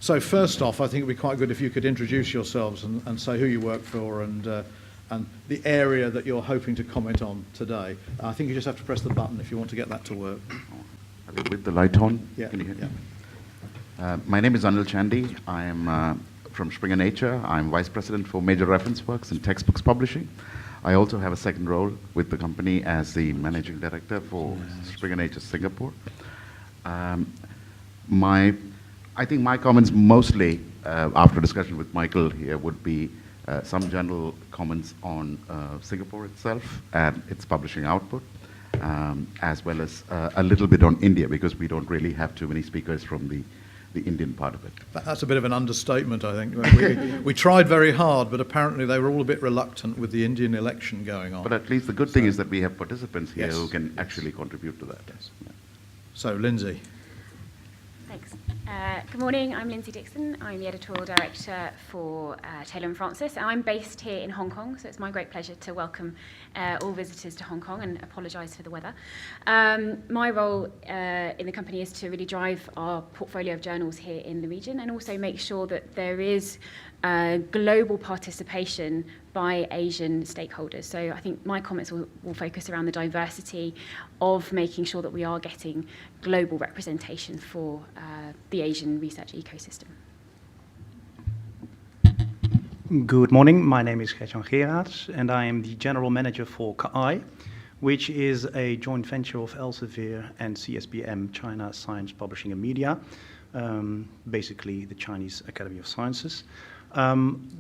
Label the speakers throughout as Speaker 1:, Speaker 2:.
Speaker 1: So first off, I think it would be quite good if you could introduce yourselves and say who you work for and the area that you're hoping to comment on today. I think you just have to press the button if you want to get that to work.
Speaker 2: With the light on?
Speaker 1: Yeah.
Speaker 2: Can you hear me? My name is Anil Chandy. I am from Springer Nature. I'm Vice President for Major Reference Works and Textbooks Publishing. I also have a second role with the company as the Managing Director for Springer Nature Singapore. I think my comments mostly, after discussion with Michael here, would be some general comments on Singapore itself and its publishing output, as well as a little bit on India, because we don't really have too many speakers from the Indian part of it.
Speaker 1: That's a bit of an understatement, I think. We tried very hard, but apparently they were all a bit reluctant with the Indian election going on.
Speaker 2: But at least the good thing is that we have participants here who can actually contribute to that.
Speaker 1: Yes. Yeah. So, Lyndsey.
Speaker 3: Thanks. Good morning, I'm Lyndsey Dixon. I'm the Editorial Director for Taylor & Francis. I'm based here in Hong Kong, so it's my great pleasure to welcome all visitors to Hong Kong and apologise for the weather. My role in the company is to really drive our portfolio of journals here in the region and also make sure that there is global participation by Asian stakeholders. So I think my comments will focus around the diversity of making sure that we are getting global representation for the Asian research ecosystem.
Speaker 4: Good morning, my name is Gert-Jan, and I am the General Manager for KeAi, which is a joint venture of Elsevier and CSBM, China Science Publishing and Media, basically the Chinese Academy of Sciences.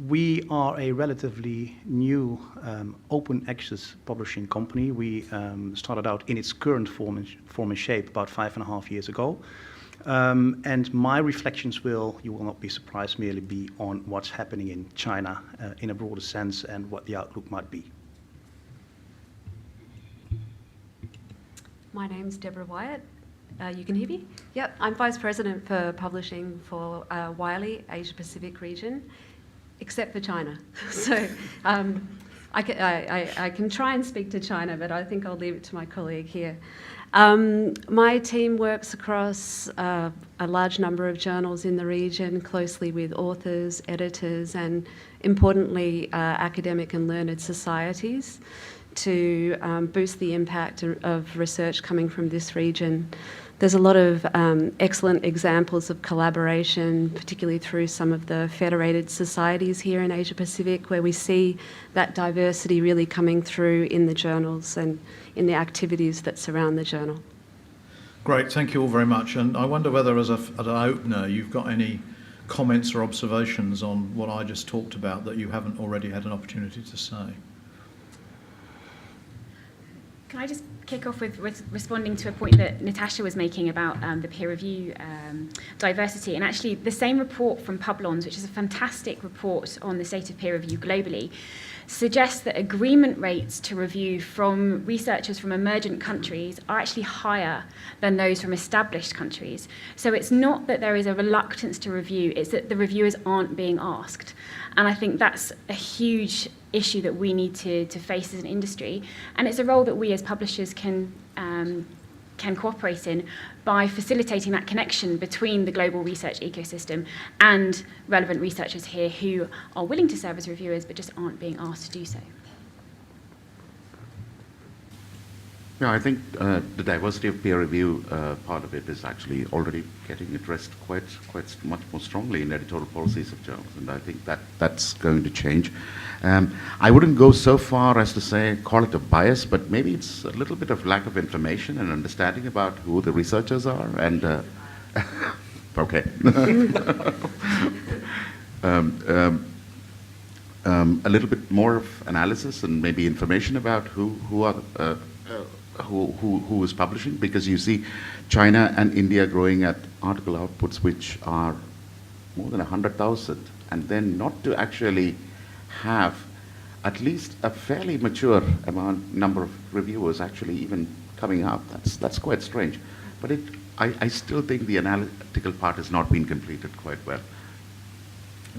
Speaker 4: We are a relatively new open access publishing company. We started out in its current form and shape about 5.5 years ago. And my reflections you will not be surprised, merely be on what's happening in China in a broader sense and what the outlook might be.
Speaker 5: My name's Deborah Wyatt. You can hear me? Yep, I'm Vice President for Publishing for Wiley, Asia Pacific region, except for China. So I can try and speak to China, but I think I'll leave it to my colleague here. My team works across a large number of journals in the region, closely with authors, editors, and importantly, academic and learned societies to boost the impact of research coming from this region. There's a lot of excellent examples of collaboration, particularly through some of the federated societies here in Asia Pacific, where we see that diversity really coming through in the journals and in the activities that surround the journal.
Speaker 1: Great, thank you all very much. And I wonder whether, as an opener, you've got any comments or observations on what I just talked about that you haven't already had an opportunity to say.
Speaker 3: Can I just kick off with responding to a point that Natasha was making about the peer review diversity? And actually, the same report from Publons, which is a fantastic report on the state of peer review globally, suggests that agreement rates to review from researchers from emergent countries are actually higher than those from established countries. So it's not that there is a reluctance to review, it's that the reviewers aren't being asked. And I think that's a huge issue that we need to face as an industry. And it's a role that we as publishers can cooperate in by facilitating that connection between the global research ecosystem and relevant researchers here who are willing to serve as reviewers but just aren't being asked to do so.
Speaker 2: Yeah, I think the diversity of peer review part of it is actually already getting addressed quite much more strongly in editorial policies of journals, and I think that's going to change. I wouldn't go so far as to call it a bias, but maybe it's a little bit of lack of information and understanding about who the researchers are, and okay. A little bit more of analysis and maybe information about who is publishing, because you see China and India growing at article outputs which are more than 100,000, and then not to actually have at least a fairly mature number of reviewers actually even coming out. That's quite strange. But I still think the analytical part has not been completed quite well.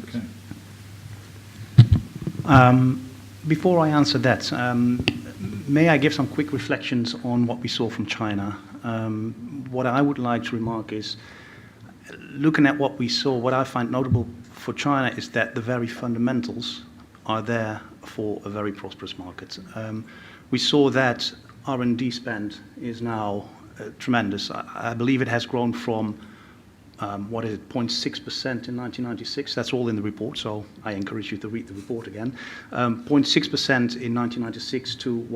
Speaker 1: Okay.
Speaker 4: Before I answer that, may I give some quick reflections on what we saw from China? What I would like to remark is, looking at what we saw, what I find notable for China is that the very fundamentals are there for a very prosperous market. We saw that R&D spend is now tremendous. I believe it has grown from, 0.6% in 1996. That's all in the report, so I encourage you to read the report again. 0.6% in 1996 to,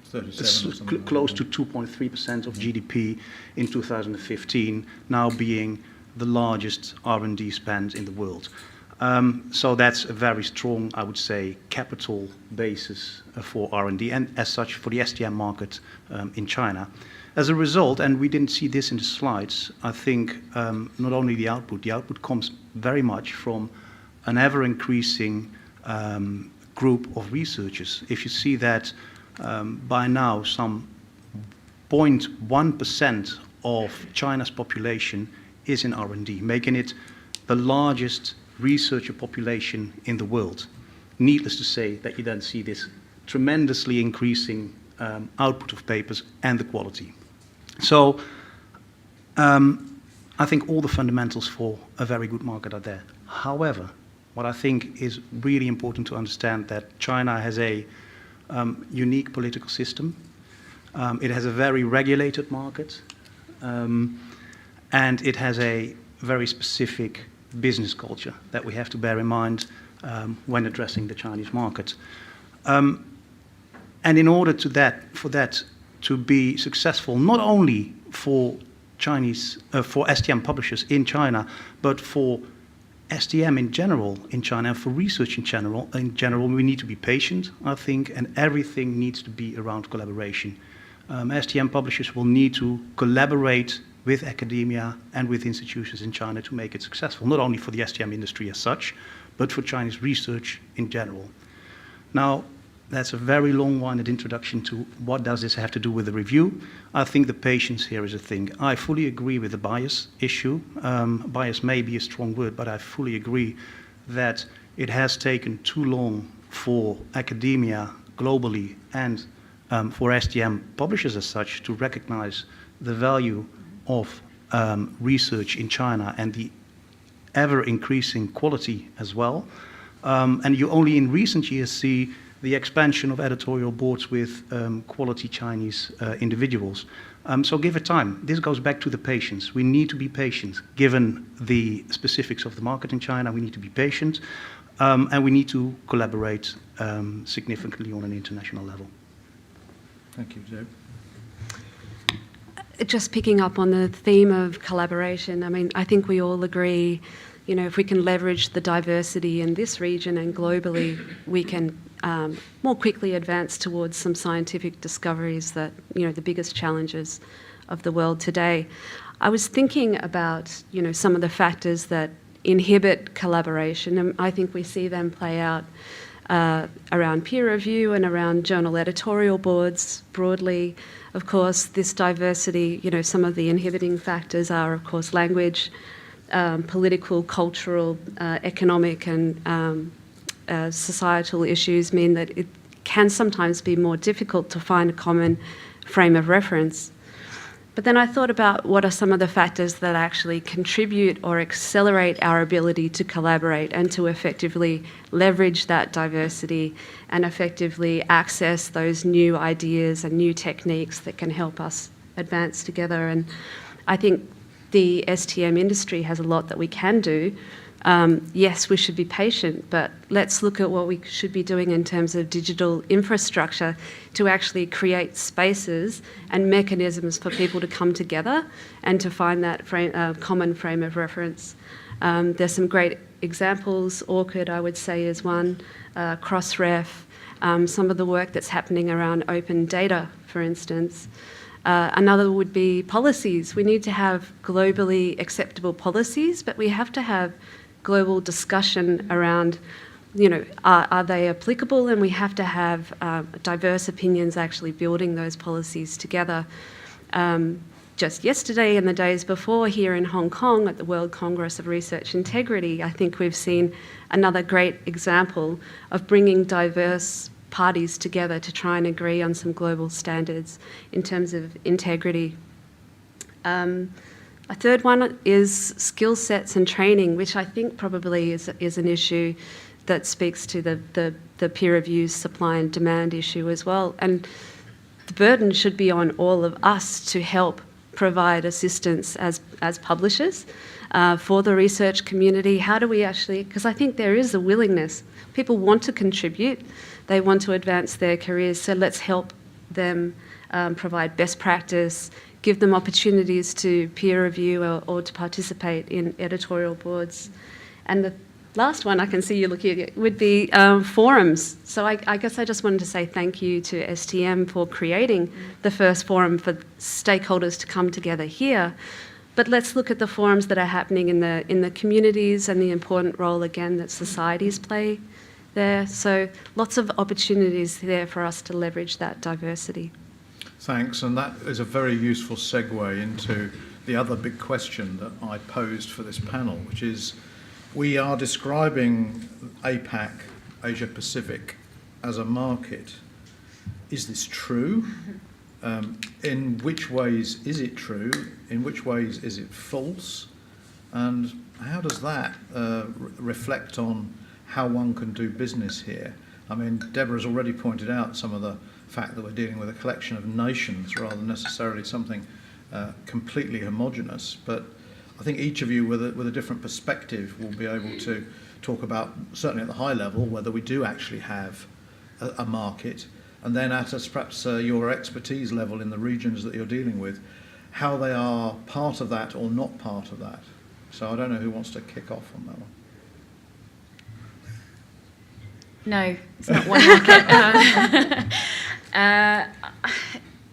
Speaker 1: 37
Speaker 4: close to 2.3% of GDP in 2015, now being the largest R&D spend in the world. So that's a very strong, I would say, capital basis for R&D and as such for the STM market in China. As a result, and we didn't see this in the slides, I think not only the output comes very much from an ever-increasing group of researchers. If you see that by now some 0.1% of China's population is in R&D, making it the largest researcher population in the world. Needless to say that you then see this tremendously increasing output of papers and the quality. So I think all the fundamentals for a very good market are there. However, what I think is really important to understand that China has a unique political system. It has a very regulated market, and it has a very specific business culture that we have to bear in mind when addressing the Chinese market. And in order for that to be successful, not only for for STM publishers in China, but for STM in general in China, and for research in general, we need to be patient, I think, and everything needs to be around collaboration. STM publishers will need to collaborate with academia and with institutions in China to make it successful, not only for the STM industry as such, but for Chinese research in general. Now, that's a very long-winded introduction to what does this have to do with the review. I think the patience here is a thing. I fully agree with the bias issue. Bias may be a strong word, but I fully agree that it has taken too long for academia globally and for STM publishers as such to recognize the value of research in China and the ever-increasing quality as well. And you only in recent years see the expansion of editorial boards with quality Chinese individuals. So give it time. This goes back to the patience. We need to be patient. Given the specifics of the market in China, we need to be patient, and we need to collaborate significantly on an international level.
Speaker 1: Thank you, Deb.
Speaker 5: Just picking up on the theme of collaboration, I mean, I think we all agree, you know, if we can leverage the diversity in this region and globally, we can more quickly advance towards some scientific discoveries that, you know, the biggest challenges of the world today. I was thinking about, you know, some of the factors that inhibit collaboration, and I think we see them play out around peer review and around journal editorial boards broadly. Of course, this diversity, you know, some of the inhibiting factors are, of course, language, political, cultural, economic, and societal issues mean that it can sometimes be more difficult to find a common frame of reference. But then I thought about what are some of the factors that actually contribute or accelerate our ability to collaborate and to effectively leverage that diversity and effectively access those new ideas and new techniques that can help us advance together. And I think the STM industry has a lot that we can do. Yes, we should be patient, but let's look at what we should be doing in terms of digital infrastructure to actually create spaces and mechanisms for people to come together and to find that common frame of reference. There's some great examples. ORCID, I would say, is one. Crossref, some of the work that's happening around open data, for instance. Another would be policies. We need to have globally acceptable policies, but we have to have global discussion around, you know, are they applicable? And we have to have diverse opinions actually building those policies together. Just yesterday and the days before here in Hong Kong at the World Congress of Research Integrity, I think we've seen another great example of bringing diverse parties together to try and agree on some global standards in terms of integrity. A third one is skill sets and training, which I think probably is an issue that speaks to the peer review supply and demand issue as well. And the burden should be on all of us to help provide assistance as publishers for the research community. How do we actually, because I think there is a willingness. People want to contribute. They want to advance their careers. So let's help them provide best practice, give them opportunities to peer review or to participate in editorial boards. And the last one I can see you looking at would be forums. So I guess I just wanted to say thank you to STM for creating the first forum for stakeholders to come together here. But let's look at the forums that are happening in the communities and the important role, again, that societies play there. So lots of opportunities there for us to leverage that diversity.
Speaker 1: Thanks, and that is a very useful segue into the other big question that I posed for this panel, which is, we are describing APAC, Asia Pacific, as a market. Is this true? In which ways is it true? In which ways is it false? And how does that reflect on how one can do business here? I mean, Deborah's already pointed out some of the fact that we're dealing with a collection of nations rather than necessarily something completely homogenous, but I think each of you with a different perspective will be able to talk about, certainly at the high level, whether we do actually have a market, and then at perhaps your expertise level in the regions that you're dealing with, how they are part of that or not part of that. So I don't know who wants to kick off on that one.
Speaker 3: No, it's not one market.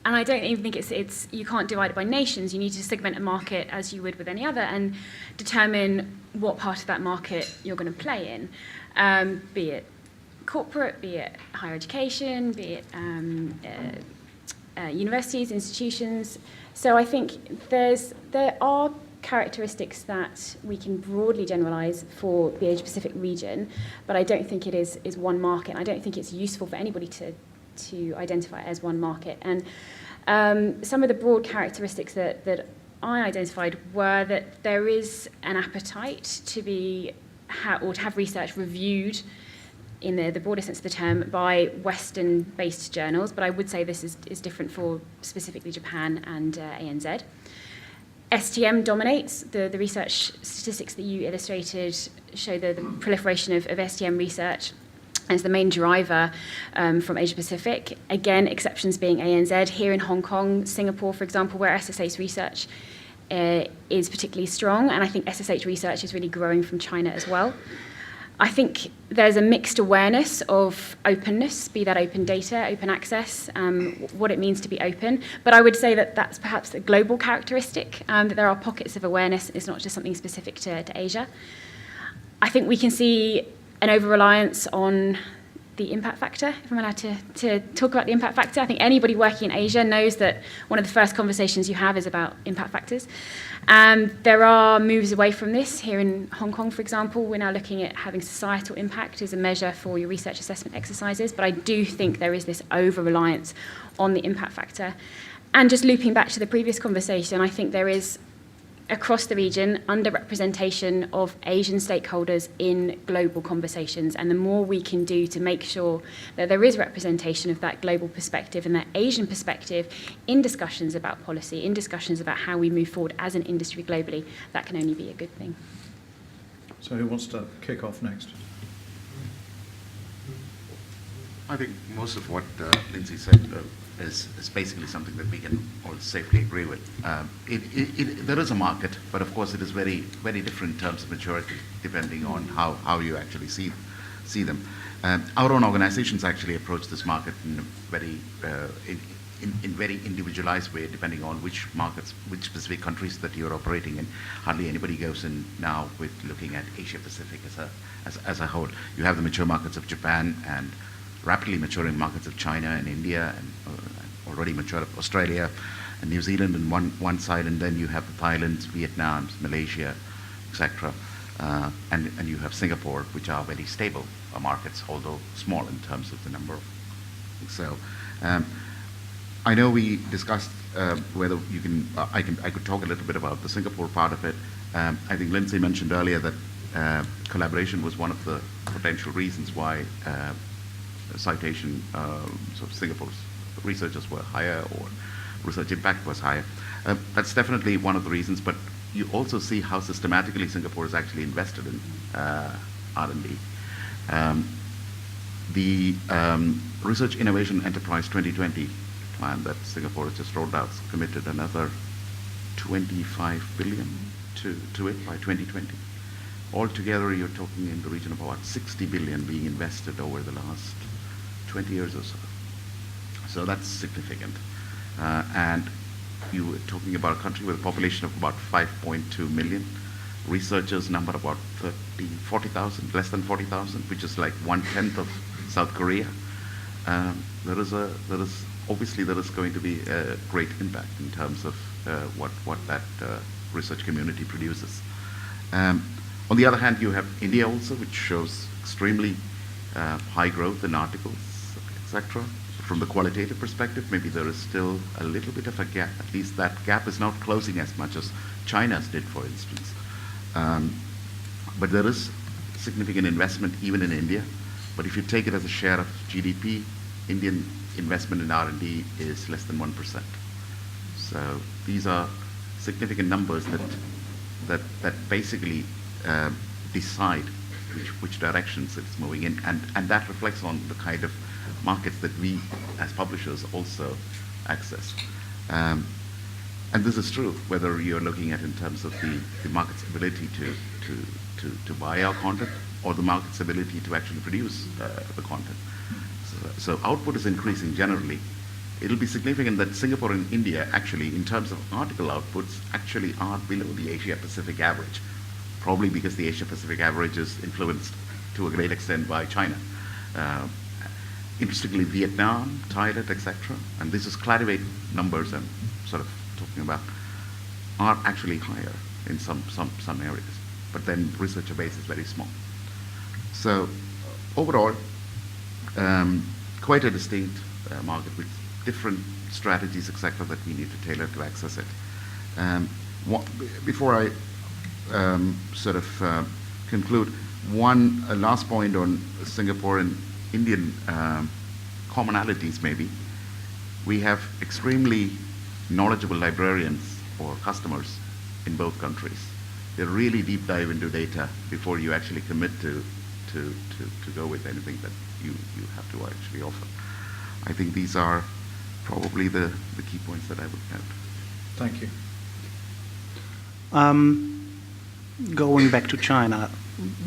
Speaker 3: And I don't even think it's you can't divide it by nations. You need to segment a market as you would with any other and determine what part of that market you're going to play in, be it corporate, be it higher education, be it universities, institutions. So I think there are characteristics that we can broadly generalise for the Asia-Pacific region, but I don't think it is one market. I don't think it's useful for anybody to identify it as one market. And some of the broad characteristics that I identified were that there is an appetite to be or to have research reviewed in the broader sense of the term by Western-based journals, but I would say this is different for specifically Japan and ANZ. STM dominates. The research statistics that you illustrated show the proliferation of STM research as the main driver from Asia Pacific. Again, exceptions being ANZ. Here in Hong Kong, Singapore, for example, where SSH research is particularly strong, and I think SSH research is really growing from China as well. I think there's a mixed awareness of openness, be that open data, open access, what it means to be open. But I would say that that's perhaps a global characteristic, that there are pockets of awareness. It's not just something specific to Asia. I think we can see an over-reliance on the impact factor, if I'm allowed to talk about the impact factor. I think anybody working in Asia knows that one of the first conversations you have is about impact factors. There are moves away from this. Here in Hong Kong, for example, we're now looking at having societal impact as a measure for your research assessment exercises, but I do think there is this over-reliance on the impact factor. And just looping back to the previous conversation, I think there is, across the region, underrepresentation of Asian stakeholders in global conversations. And the more we can do to make sure that there is representation of that global perspective and that Asian perspective in discussions about policy, in discussions about how we move forward as an industry globally, that can only be a good thing.
Speaker 1: So who wants to kick off next?
Speaker 2: I think most of what Lyndsey said is basically something that we can all safely agree with. There is a market, but of course it is very, very different in terms of maturity, depending on how you actually see them. Our own organizations actually approach this market in a very very individualized way, depending on which markets, which specific countries that you're operating in. Hardly anybody goes in now with looking at Asia Pacific as a whole. You have the mature markets of Japan and rapidly maturing markets of China and India, and already mature of Australia and New Zealand on one side, and then you have Thailand, Vietnam, Malaysia, etc. And you have Singapore, which are very stable markets, although small in terms of the number. So I know we discussed whether you can, I could talk a little bit about the Singapore part of it. I think Lyndsey mentioned earlier that collaboration was one of the potential reasons why citation, so Singapore's researchers were higher or research impact was higher. That's definitely one of the reasons, but you also see how systematically Singapore is actually invested in R&D. The Research Innovation Enterprise 2020 plan that Singapore has just rolled out committed another 25 billion to it by 2020. Altogether, you're talking in the region of about 60 billion being invested over the last 20 years or so. So that's significant. And you were talking about a country with a population of about 5.2 million. Researchers number about 40,000, less than 40,000, which is like 1/10 of South Korea. There is going to be a great impact in terms of what that research community produces. On the other hand, you have India also, which shows extremely high growth in articles, etc. From the qualitative perspective, maybe there is still a little bit of a gap. At least that gap is not closing as much as China's did, for instance. But there is significant investment even in India. But if you take it as a share of GDP, Indian investment in R&D is less than 1%. So these are significant numbers that basically decide which directions it's moving in, and that reflects on the kind of markets that we as publishers also access. And this is true whether you're looking at in terms of the market's ability to buy our content or the market's ability to actually produce the content. So output is increasing generally. It'll be significant that Singapore and India actually, in terms of article outputs, actually are below the Asia-Pacific average, probably because the Asia-Pacific average is influenced to a great extent by China. Interestingly, Vietnam, Thailand, etc., and this is Clarivate numbers I'm sort of talking about, are actually higher in some areas, but then researcher base is very small. So overall, quite a distinct market with different strategies, etc., that we need to tailor to access it. Before I conclude, one last point on Singapore and Indian commonalities maybe. We have extremely knowledgeable librarians or customers in both countries. They really deep dive into data before you actually commit to go with anything that you have to actually offer. I think these are probably the key points that I would note.
Speaker 1: Thank you.
Speaker 4: Going back to China,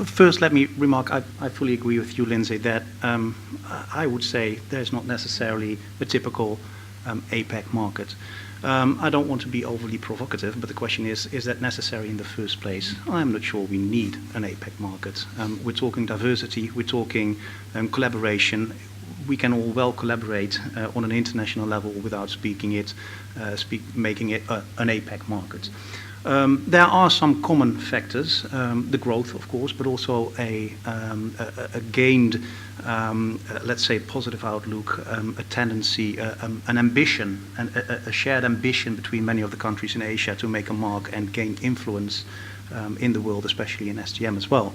Speaker 4: first let me remark, I fully agree with you, Lyndsey, that I would say there's not necessarily a typical APAC market. I don't want to be overly provocative, but the question is that necessary in the first place? I'm not sure we need an APAC market. We're talking diversity, we're talking collaboration. We can all well collaborate on an international level without making it an APAC market. There are some common factors, the growth, of course, but also a gained, let's say, positive outlook, a tendency, an ambition, a shared ambition between many of the countries in Asia to make a mark and gain influence in the world, especially in STM as well.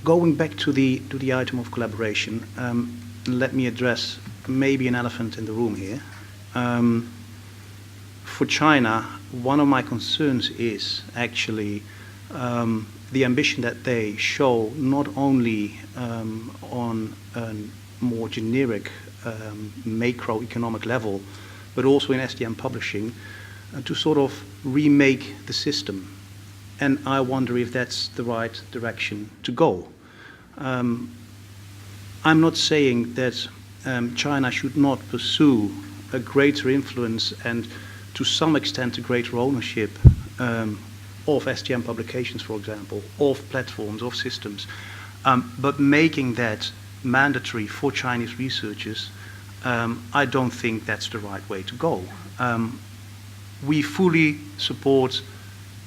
Speaker 4: Going back to the item of collaboration, let me address maybe an elephant in the room here. For China, one of my concerns is actually the ambition that they show not only on a more generic macroeconomic level, but also in STM publishing, to sort of remake the system. And I wonder if that's the right direction to go. I'm not saying that China should not pursue a greater influence and to some extent a greater ownership of STM publications, for example, of platforms, of systems, but making that mandatory for Chinese researchers, I don't think that's the right way to go. We fully support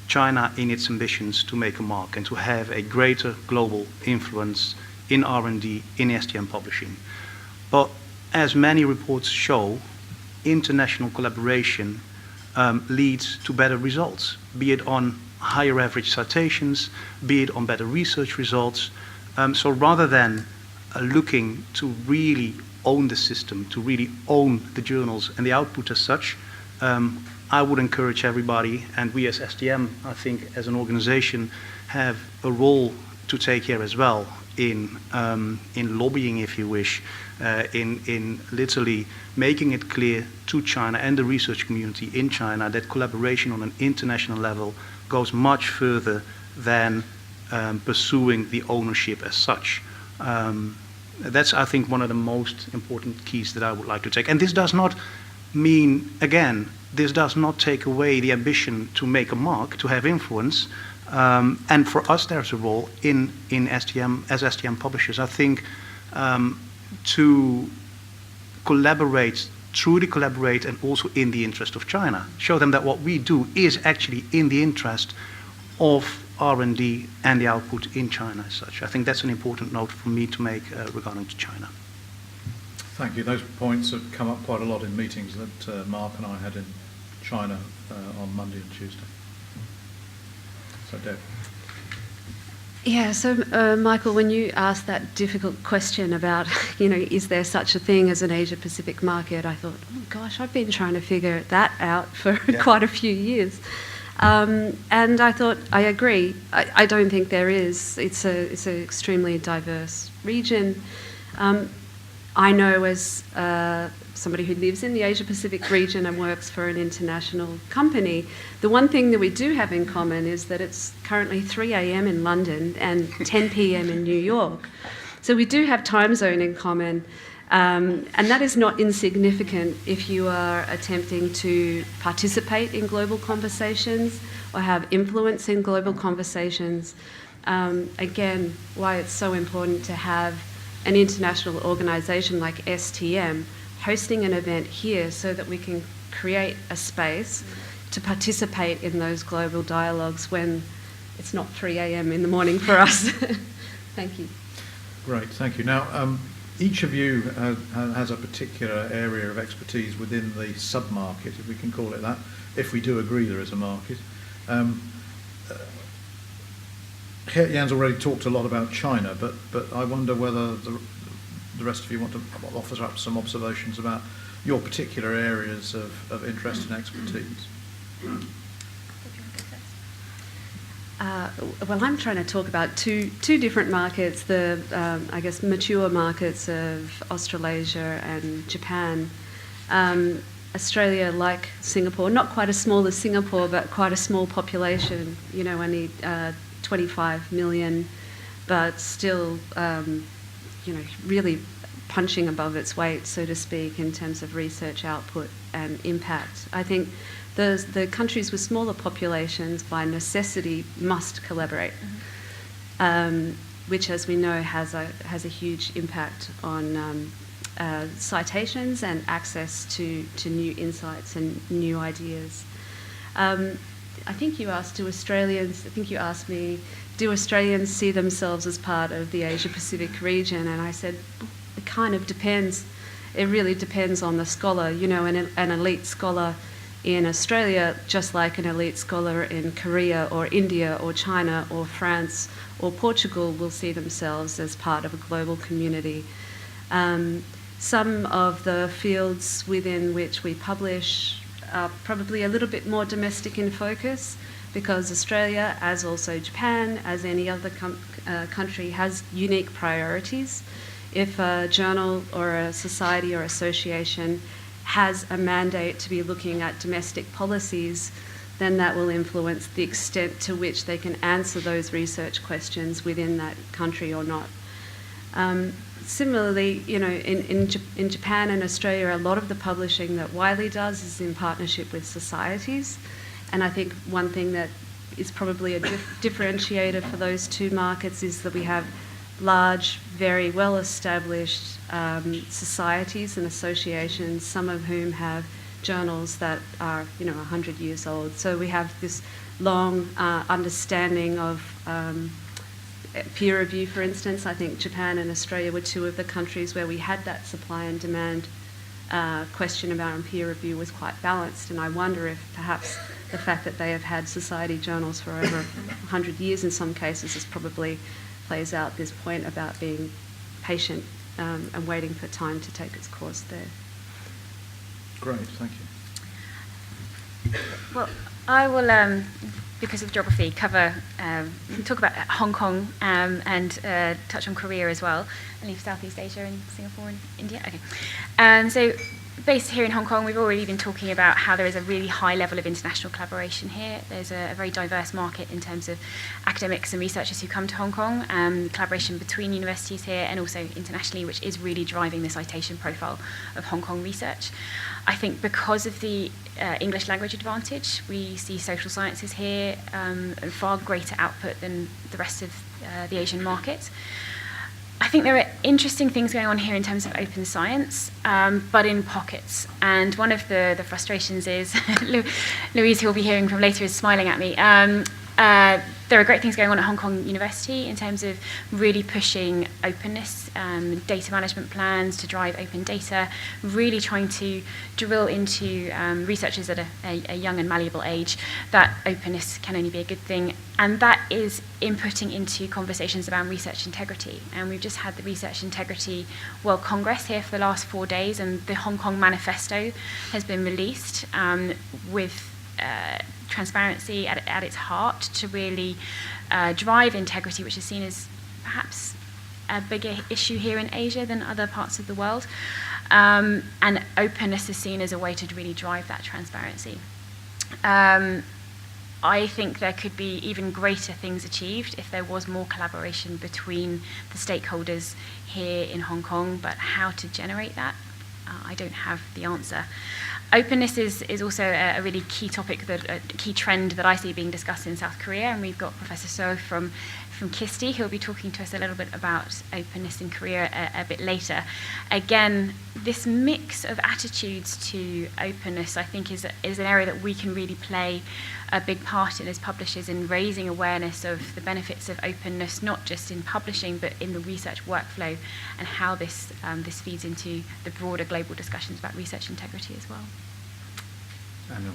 Speaker 4: China in its ambitions to make a mark and to have a greater global influence in R&D, in STM publishing. But as many reports show, international collaboration leads to better results, be it on higher average citations, be it on better research results. So rather than looking to really own the system, to really own the journals and the output as such, I would encourage everybody, and we as STM, I think, as an organization, have a role to take here as well in lobbying, if you wish, in literally making it clear to China and the research community in China that collaboration on an international level goes much further than pursuing the ownership as such. That's, I think, one of the most important keys that I would like to take. And this does not mean, again, this does not take away the ambition to make a mark, to have influence. And for us, there's a role in STM, as STM publishers, I think, to collaborate, truly collaborate, and also in the interest of China. Show them that what we do is actually in the interest of R&D and the output in China as such. I think that's an important note for me to make regarding to China.
Speaker 1: Thank you. Those points have come up quite a lot in meetings that Mark and I had in China on Monday and Tuesday. So, Deb.
Speaker 5: Yeah, so Michael, when you asked that difficult question about, is there such a thing as an Asia-Pacific market, I thought, oh gosh, I've been trying to figure that out for quite a few years. And I thought, I agree. I don't think there is. It's an extremely diverse region. I know as somebody who lives in the Asia-Pacific region and works for an international company, the one thing that we do have in common is that it's currently 3 a.m. in London and 10 p.m. in New York. So we do have time zone in common. And that is not insignificant if you are attempting to participate in global conversations or have influence in global conversations. Again, why it's so important to have an international organisation like STM hosting an event here so that we can create a space to participate in those global dialogues when it's not 3 a.m. in the morning for us. Thank you.
Speaker 1: Great, thank you. Now, each of you has a particular area of expertise within the sub-market, if we can call it that, if we do agree there is a market. Gert-Jan's already talked a lot about China, but I wonder whether the rest of you want to offer up some observations about your particular areas of interest and expertise.
Speaker 5: Well, I'm trying to talk about two different markets, the, I guess, mature markets of Australasia and Japan. Australia, like Singapore, not quite as small as Singapore, but quite a small population, only 25 million, but still, really punching above its weight, so to speak, in terms of research output and impact. I think the countries with smaller populations, by necessity, must collaborate, which, as we know, has a huge impact on citations and access to new insights and new ideas. I think you asked, me, do Australians see themselves as part of the Asia-Pacific region? And I said, it kind of depends. It really depends on the scholar. An elite scholar in Australia, just like an elite scholar in Korea or India or China or France or Portugal, will see themselves as part of a global community. Some of the fields within which we publish are probably a little bit more domestic in focus, because Australia, as also Japan, as any other country, has unique priorities. If a journal or a society or association has a mandate to be looking at domestic policies, then that will influence the extent to which they can answer those research questions within that country or not. Similarly, in Japan and Australia, a lot of the publishing that Wiley does is in partnership with societies. And I think one thing that is probably a differentiator for those two markets is that we have large, very well-established societies and associations, some of whom have journals that are, 100 years old. So we have this long understanding of peer review, for instance. I think Japan and Australia were two of the countries where we had that supply and demand question around peer review was quite balanced, and I wonder if perhaps the fact that they have had society journals for over 100 years in some cases is probably plays out this point about being patient and waiting for time to take its course there.
Speaker 1: Great, thank you.
Speaker 3: Well, I will, because of geography, talk about Hong Kong and touch on Korea as well, and leave Southeast Asia and Singapore and India. Okay. So based here in Hong Kong, we've already been talking about how there is a really high level of international collaboration here. There's a very diverse market in terms of academics and researchers who come to Hong Kong, collaboration between universities here and also internationally, which is really driving the citation profile of Hong Kong research. I think because of the English language advantage, we see social sciences here and far greater output than the rest of the Asian market. I think there are interesting things going on here in terms of open science, but in pockets. And one of the frustrations is, Louise, who we'll be hearing from later, is smiling at me. There are great things going on at Hong Kong University in terms of really pushing openness, data management plans to drive open data, really trying to drill into researchers at a young and malleable age that openness can only be a good thing. And that is inputting into conversations around research integrity. And we've just had the Research Integrity World Congress here for the last 4 days, and the Hong Kong Manifesto has been released with transparency at its heart to really drive integrity, which is seen as perhaps a bigger issue here in Asia than other parts of the world. And openness is seen as a way to really drive that transparency. I think there could be even greater things achieved if there was more collaboration between the stakeholders here in Hong Kong, but how to generate that, I don't have the answer. Openness is also a really key topic, a key trend that I see being discussed in South Korea, and we've got Professor So from KISTI, who'll be talking to us a little bit about openness in Korea a bit later. Again, this mix of attitudes to openness, I think, is an area that we can really play a big part in as publishers in raising awareness of the benefits of openness, not just in publishing, but in the research workflow, and how this feeds into the broader global discussions about research integrity as well.
Speaker 1: Anil.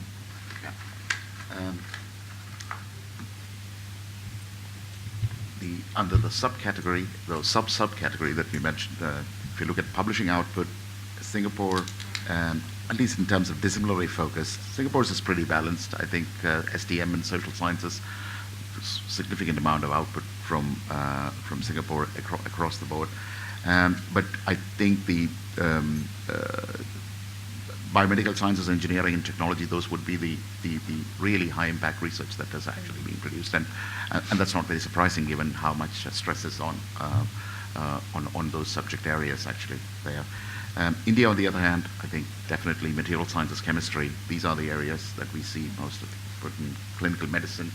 Speaker 2: Under the subcategory, the sub-subcategory that we mentioned, if you look at publishing output, Singapore, at least in terms of disciplinary focus, Singapore's is pretty balanced. I think STM and social sciences, significant amount of output from Singapore across the board. But I think the biomedical sciences, engineering, and technology, those would be the really high impact research that has actually been produced, and that's not very surprising given how much stress is on those subject areas actually there. India, on the other hand, I think definitely material sciences, chemistry, these are the areas that we see most of it. In clinical medicine,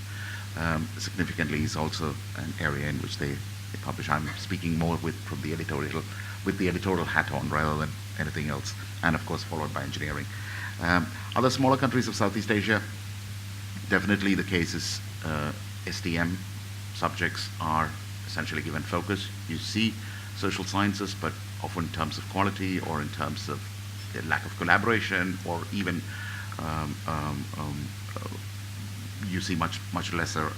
Speaker 2: significantly is also an area in which they publish. I'm speaking more with the editorial hat on rather than anything else, and of course followed by engineering. Other smaller countries of Southeast Asia, definitely the case is STM subjects are essentially given focus. You see social sciences, but often in terms of quality or in terms of the lack of collaboration, or even you see much lesser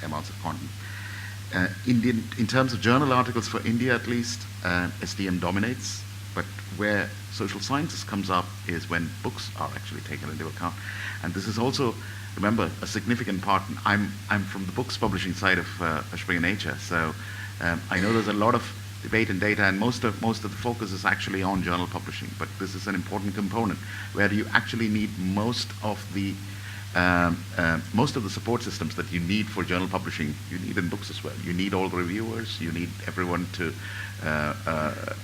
Speaker 2: amounts of content. In terms of journal articles for India at least, STM dominates, but where social sciences comes up is when books are actually taken into account. And this is also, remember, a significant part. I'm from the books publishing side of Springer Nature, so I know there's a lot of debate and data, and most of the focus is actually on journal publishing, but this is an important component where you actually need most of the support systems that you need for journal publishing, you need in books as well. You need all the reviewers, you need everyone to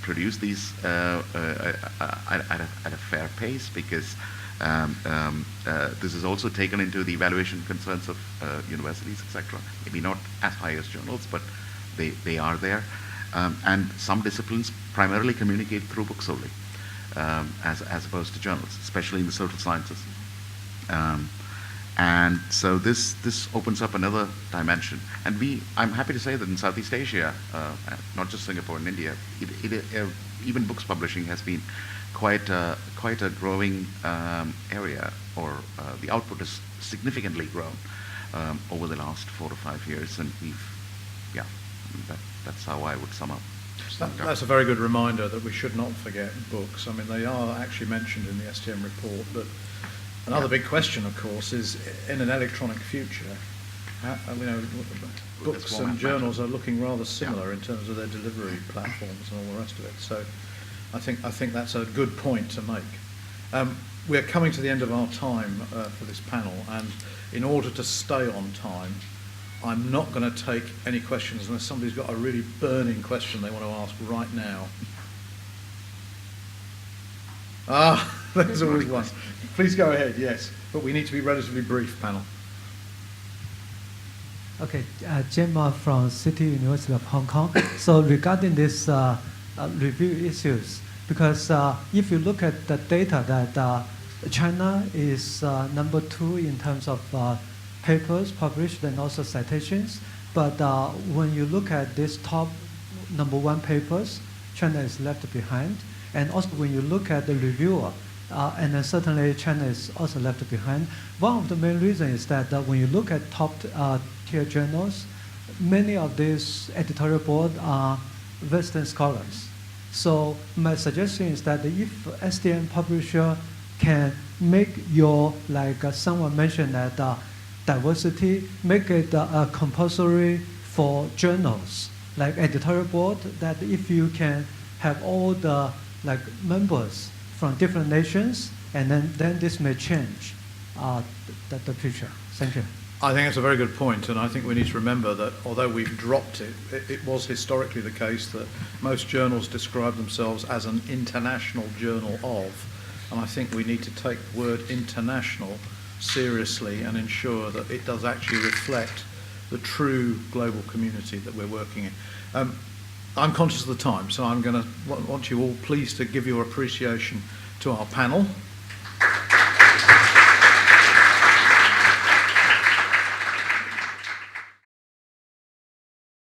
Speaker 2: produce these at a fair pace, because this is also taken into the evaluation concerns of universities, etc. Maybe not as high as journals, but they are there. And some disciplines primarily communicate through books only, as opposed to journals, especially in the social sciences. And so this opens up another dimension. And I'm happy to say that in Southeast Asia, not just Singapore and India, even books publishing has been quite a growing area, or the output has significantly grown over the last 4 to 5 years, and that's how I would sum up.
Speaker 1: That's a very good reminder that we should not forget books. I mean, they are actually mentioned in the STM report, but another big question, of course, is in an electronic future, books and journals are looking rather similar in terms of their delivery platforms and all the rest of it. So I think that's a good point to make. We're coming to the end of our time for this panel, and in order to stay on time, I'm not going to take any questions unless somebody's got a really burning question they want to ask right now. There's always one. Please go ahead, yes. But we need to be relatively brief, panel.
Speaker 6: Okay, Gemma from City University of Hong Kong. So regarding this review issues, because if you look at the data that China is number 2 in terms of papers published and also citations, but when you look at this top number 1 papers, China is left behind. And also when you look at the reviewer, and then certainly China is also left behind. One of the main reasons is that when you look at top tier journals, many of these editorial board are Western scholars. So my suggestion is that if STM publisher can make your, like someone mentioned that diversity, make it compulsory for journals, like editorial board, that if you can have all the members from different nations, and then this may change the future. Thank you.
Speaker 1: I think that's a very good point, and I think we need to remember that although we've dropped it, it was historically the case that most journals describe themselves as an international journal of, and I think we need to take the word international seriously and ensure that it does actually reflect the true global community that we're working in. I'm conscious of the time, so I'm going to want you all please to give your appreciation to our panel.